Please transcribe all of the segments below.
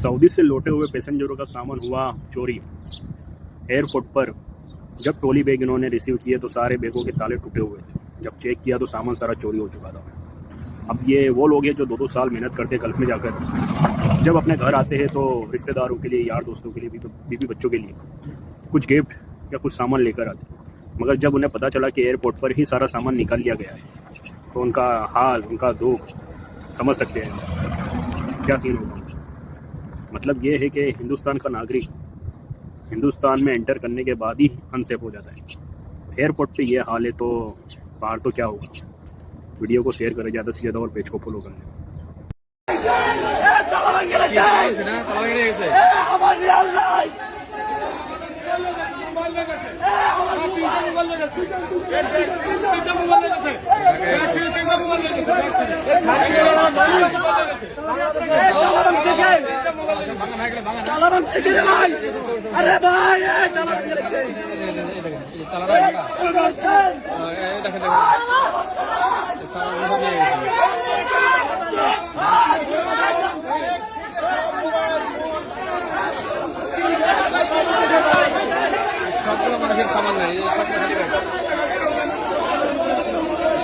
Saudi से लौटे हुए पैसेंजरों का सामान हुआ चोरी। एयरपोर्ट पर जब ट्रॉली बैग इन्होंने रिसीव किए तो सारे बैगों के ताले टूटे हुए थे। जब चेक किया तो सामान सारा चोरी हो चुका था। अब ये वो लोग हैं जो 2-2 साल मेहनत करते गल्फ में जाकर, जब अपने घर आते हैं तो रिश्तेदारों के लिए, यार दोस्तों के लिए, बीवी बच्चों के लिए कुछ गिफ्ट या कुछ सामान लेकर आते, मगर जब उन्हें पता चला कि एयरपोर्ट पर ही सारा सामान निकाल लिया गया है तो उनका हाल, उनका दुख समझ सकते हैं क्या सीन होगा। मतलब ये है कि हिंदुस्तान का नागरिक हिंदुस्तान में एंटर करने के बाद ही अनसेफ हो जाता है। एयरपोर्ट पे ये हाल है तो बाहर तो क्या होगा। वीडियो को शेयर करें ज़्यादा से ज़्यादा और पेज को फॉलो कर लें। अरे भाई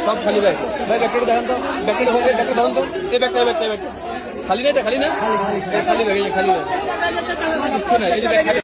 सब खाली बैग बैकेट देखो तो बैकेट हो गए बैकेट धोन तो ये बैग खाली नहीं था खाली ना खाली बैग ये खाली बैग